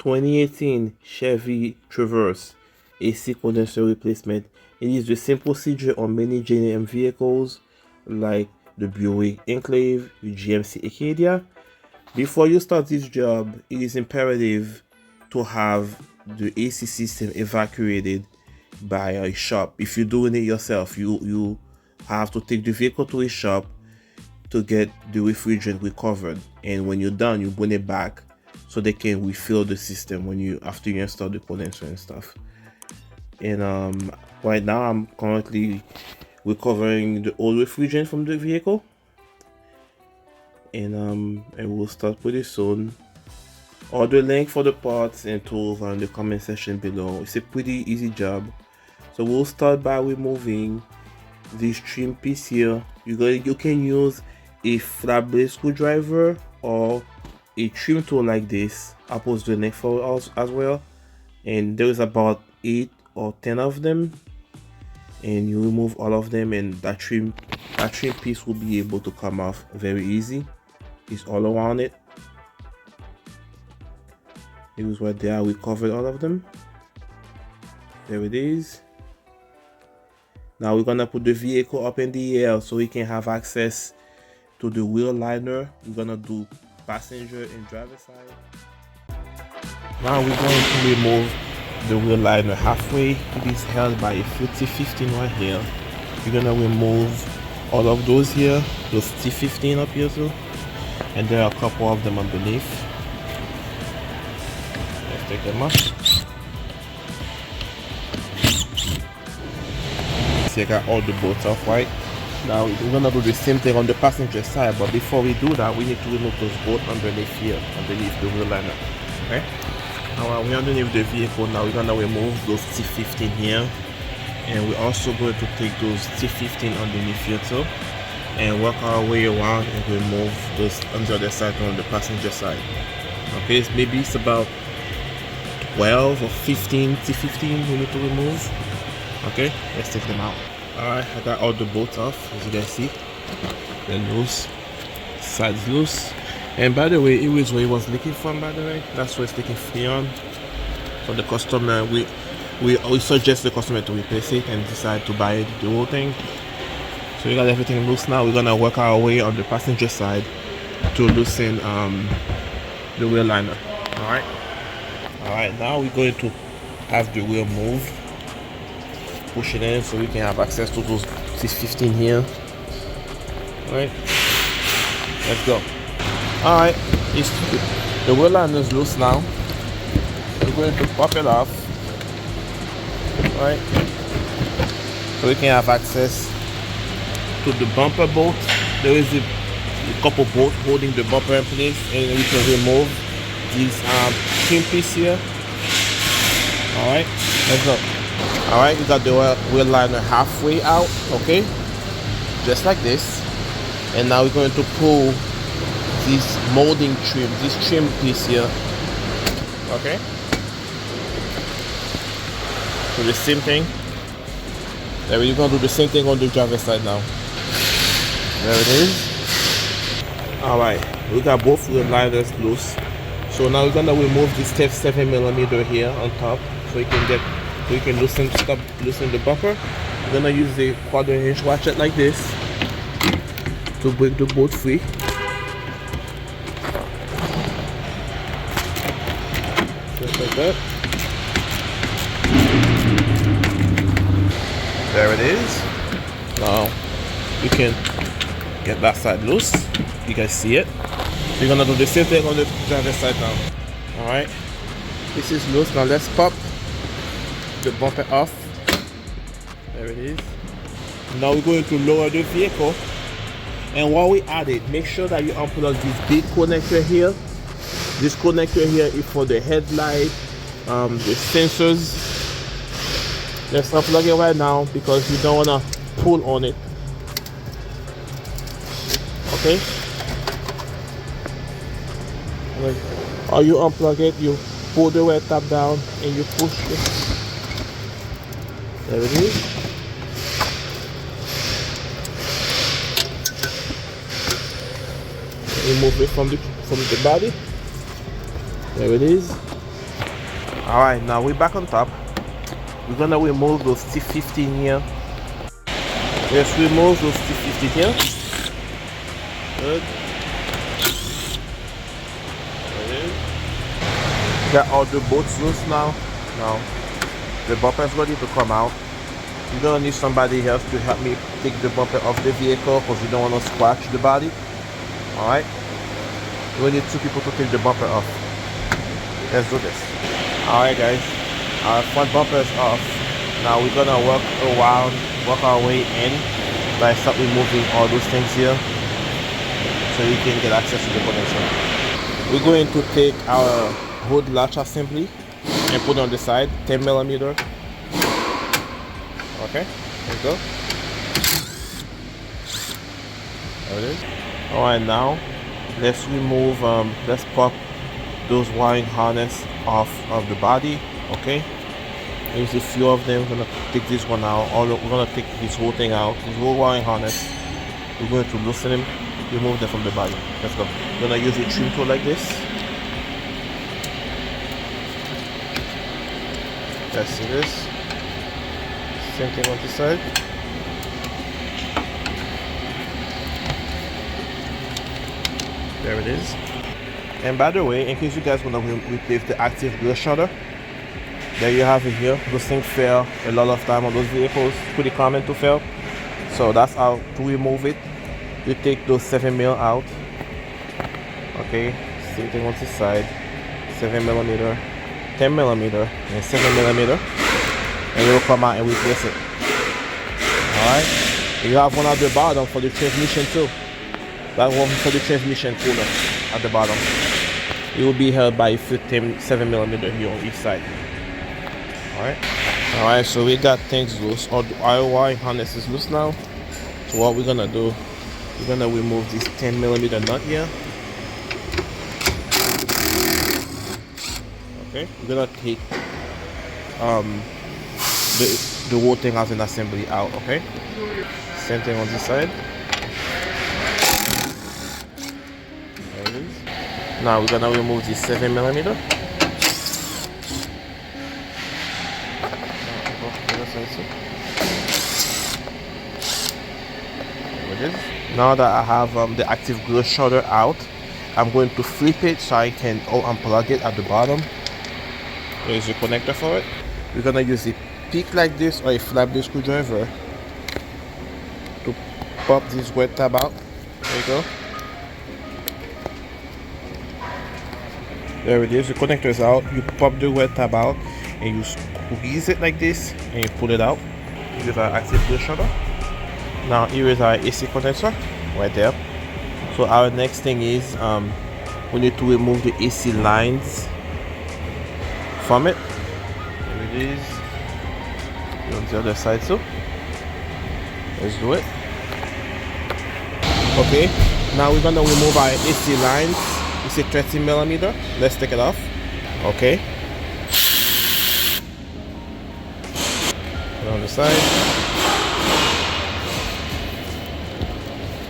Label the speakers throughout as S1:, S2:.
S1: 2018 Chevy Traverse AC condenser replacement. It is the simple procedure on many GM vehicles like the Buick Enclave, the GMC Acadia. Before you start this job, it is imperative to have the AC system evacuated by a shop. If you're doing it yourself, you have to take the vehicle to a shop to get the refrigerant recovered, and when you're done, you bring it back so they can refill the system after you install the condenser and stuff. And right now I'm currently recovering the old refrigerant from the vehicle, and we'll start pretty soon. All the link for the parts and tools are in the comment section below. It's a pretty easy job. So we'll start by removing this trim piece here. You can use a flat blade screwdriver or a trim tool like this. I'll post the link for us as well. And there is about 8 or 10 of them. And you remove all of them, and that trim piece will be able to come off very easy. It's all around it. It was right there. We covered all of them. There it is. Now we're gonna put the vehicle up in the air so we can have access to the wheel liner. We're gonna do passenger and driver side. Now we're going to remove the wheel liner halfway. It is held by a T15 right here. We're gonna remove all of those here, those T15 up here too, and there are a couple of them underneath. Let's take them off. See, I got all the bolts off, right? Now we're gonna do the same thing on the passenger side, but before we do that, we need to remove those bolts underneath here, underneath the wheel liner. Okay? Now we're underneath the vehicle. Now we're gonna remove those T15 here, and we're also going to take those T15 underneath here too, and work our way around and remove those on the other side on the passenger side. Okay, so maybe it's about 12 or 15 T15 we need to remove. Okay, let's take them out. Alright, I got all the bolts off, as you guys see. They're loose, sides loose. And by the way, it was where it was leaking from, by the way. That's where it's leaking Freon. So the customer, we suggest the customer to replace it and decide to buy the whole thing. So we got everything loose now. We're gonna work our way on the passenger side to loosen the wheel liner. Alright, now we're going to have the wheel move. Push it in so we can have access to those T15 here. Alright, let's go. Alright, the wheel liner is loose now. We're going to pop it off. Alright, so we can have access to the bumper bolt. There is a couple bolts holding the bumper in place, and we can remove this trim piece here. Alright, let's go. Alright, we got the wheel liner halfway out, okay, just like this. And now we're going to pull this molding trim, this trim piece here, okay. So the same thing. Then we're going to do the same thing on the driver's side now. There it is. Alright, we got both wheel liners loose. So now we're going to remove this 7mm here on top so we can loosen the bumper. We're gonna use the 1/4" ratchet like this to break the bolt free. Just like that. There it is. Now you can get that side loose. You guys see it. So you're gonna do the same thing on the driver's side now. Alright. This is loose. Now let's pop the bumper off. There it is. Now we're going to lower the vehicle, and while we at it, make sure that you unplug this big connector here. This connector here is for the headlight, the sensors. Let's unplug it right now because you don't want to pull on it. Okay, or you unplug it, you pull the red tab down and you push it. There it is. Remove it from the body. There it is. Alright, now we're back on top. We're gonna remove those T15 here. Let's remove those T15 here. Good. Got all the bolts loose now. Now the bumper is ready to come out. You're gonna need somebody else to help me take the bumper off the vehicle because you don't want to scratch the body. Alright. We need 2 people to take the bumper off. Let's do this. Alright guys. Our front bumper is off. Now we're gonna work our way in by start removing all those things here so you can get access to the condenser. We're going to take our hood latch assembly and put it on the side, 10mm. Okay, there you go. There it is. Alright, now let's remove, let's pop those wiring harness off of the body. Okay, there's a few of them. We're gonna take this one out. We're gonna take this whole thing out, this whole wiring harness. We're going to loosen them, remove them from the body. Let's go. We're gonna use a trim tool like this. Let's see this. Same thing on this side. There it is. And by the way, in case you guys want to replace the active Grille shutter, there you have it here. Those things fail a lot of time on those vehicles. Pretty common to fail. So that's how to remove it. You take those 7mm out. Okay, same thing on this side. 7mm, 10mm, and 7mm, and it will come out and replace it. Alright, you have one at the bottom for the transmission too. That one for the transmission cooler at the bottom. It will be held by 7mm here on each side. Alright, so we got things loose. All the wiring harness is loose now. So what we're gonna do, we're gonna remove this 10mm nut here. Okay, we're gonna take the whole thing as an assembly out. Okay, same thing on this side. There it is. Now we're gonna remove this 7mm. There it is. Now that I have the active Grille shutter out, I'm going to flip it so I can unplug it at the bottom. There's a connector for it. We're gonna use a pick like this or a flap-based screwdriver to pop this wet tab out. There you go. There it is. The connector is out. You pop the wet tab out and you squeeze it like this and you pull it out. Here's our active Grille shutter. Now here is our AC condenser right there. So our next thing is we need to remove the AC lines from it. There it is. On the other side too. Let's do it. Okay, now we're gonna remove our AC lines. It's a 30mm. Let's take it off. Okay. Put it on the side.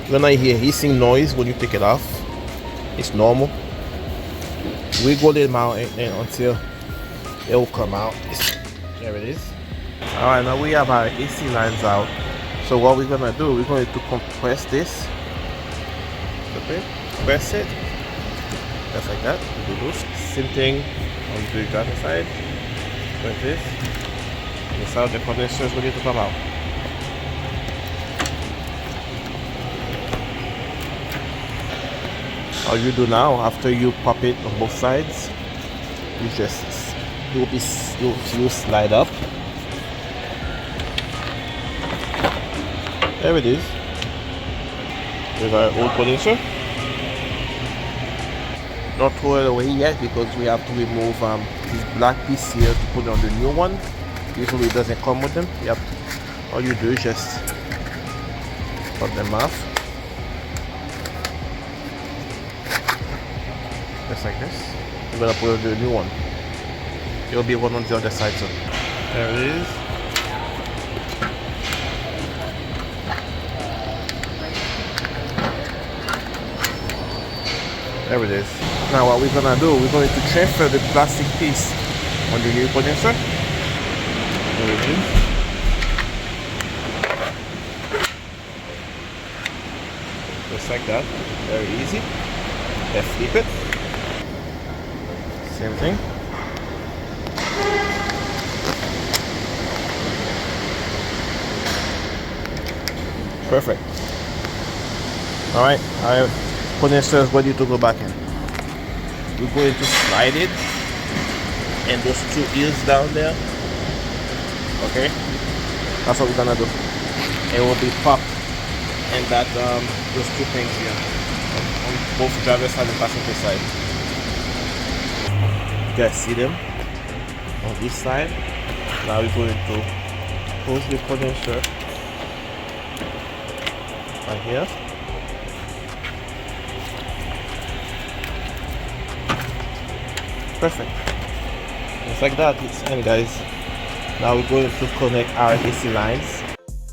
S1: You're gonna hear hissing noise when you take it off. It's normal. Wiggle it out until it will come out. There it is. Alright, now we have our AC lines out. So what we're gonna do, we're going to compress this. Okay, press it. Just like that. Do this. Same thing on the other side. Like this. This how the condenser is ready to come out. All you do now, after you pop it on both sides, you slide up. There it is. There's our old condenser. Not throw it away yet because we have to remove this black piece here to put on the new one. Usually it doesn't come with them. Yep. All you do is just put them off. Just like this. We're gonna put on the new one. There will be one on the other side too. There it is. There it is. Now what we're gonna do, we're going to transfer the plastic piece on the new condenser. There it is. Just like that, very easy. Let's flip it. Same thing. Perfect. Alright, our condenser is ready to go back in. We're going to slide it and those two ears down there. Okay, that's what we're gonna do. It will be popped and that those two things here on both driver side and passenger side. You guys see them on this side. Now we're going to close the condenser right here. Perfect. Just like that, it's in, guys. Now we're going to connect our AC lines.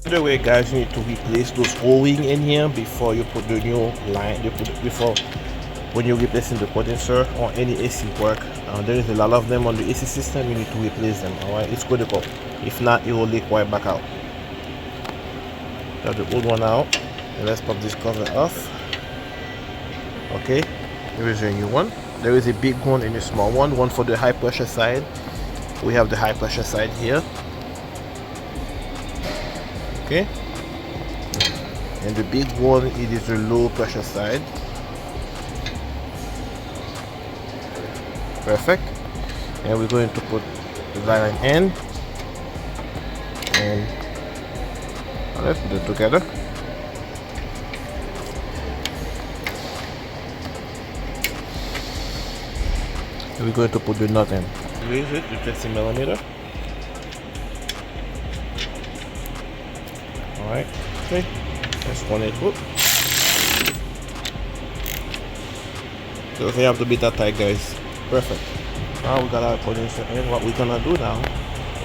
S1: By the way, guys, you need to replace those O-ring in here before you put the new line. Before when you're replacing the condenser or any AC work. There is a lot of them on the AC system. You need to replace them. All right, it's critical. If not, it will leak right back out. Got the old one out. And let's pop this cover off. Okay, here is a new one. There is a big one and a small one. One for the high pressure side. We have the high pressure side here. Okay, and the big one, it is the low pressure side. Perfect. And we're going to put the line in and let's put it together. And we're going to put the nut in. Raise it to 30mm. Alright, okay, let's run it through. Doesn't have to be that tight, guys. Perfect. Now we got our condenser in. What we're gonna do now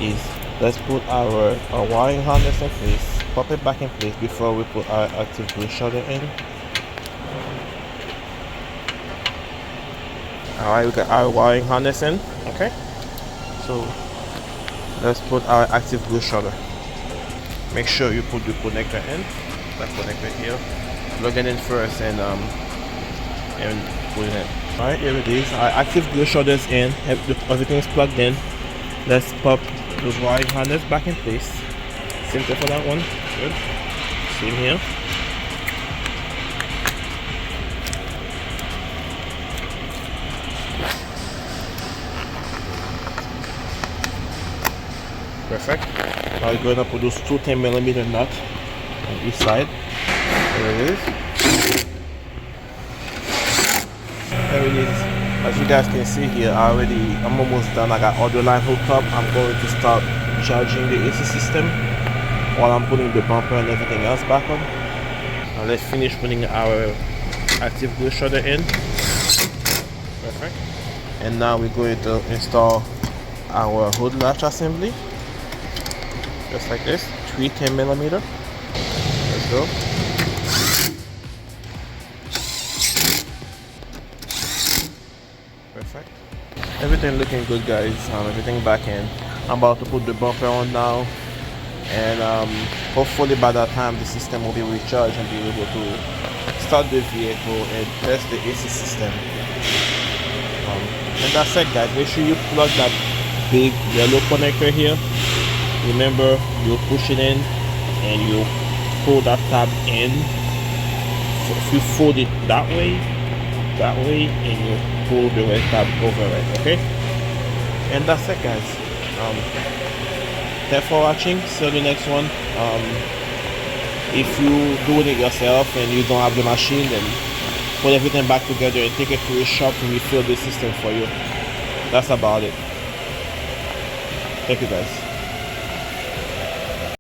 S1: is let's put our wiring harness in place, pop it back in place before we put our active Grille shutter in. Alright, we got our wiring harness in. Okay, so let's put our active Grille shutter. Make sure you put the connector in, that connector here. Plug it in first and put it in. Alright, here it is. Our active Grille shutter is in. Everything's plugged in. Let's pop those wiring harness back in place. Same thing for that one. Good. Same here. Perfect. Now we're going to put those two 10mm nuts on each side. There it is. There it is. As you guys can see here, I'm almost done. I got all the line hooked up. I'm going to start charging the AC system while I'm putting the bumper and everything else back on. Now let's finish putting our active Grille shutter in. Perfect. And now we're going to install our hood latch assembly. Just like this, 3 10mm. Let's go. Perfect. Everything looking good, guys. Everything back in. I'm about to put the bumper on now, and hopefully by that time the system will be recharged and be able to start the vehicle and test the AC system. And that's it, guys. Make sure you plug that big yellow connector here. Remember, you push it in and you pull that tab in. So if you fold it that way, and you pull the red tab over it, okay? And that's it, guys. Thanks for watching. See you on the next one. If you doing it yourself and you don't have the machine, then put everything back together and take it to a shop and refill the system for you. That's about it. Thank you, guys.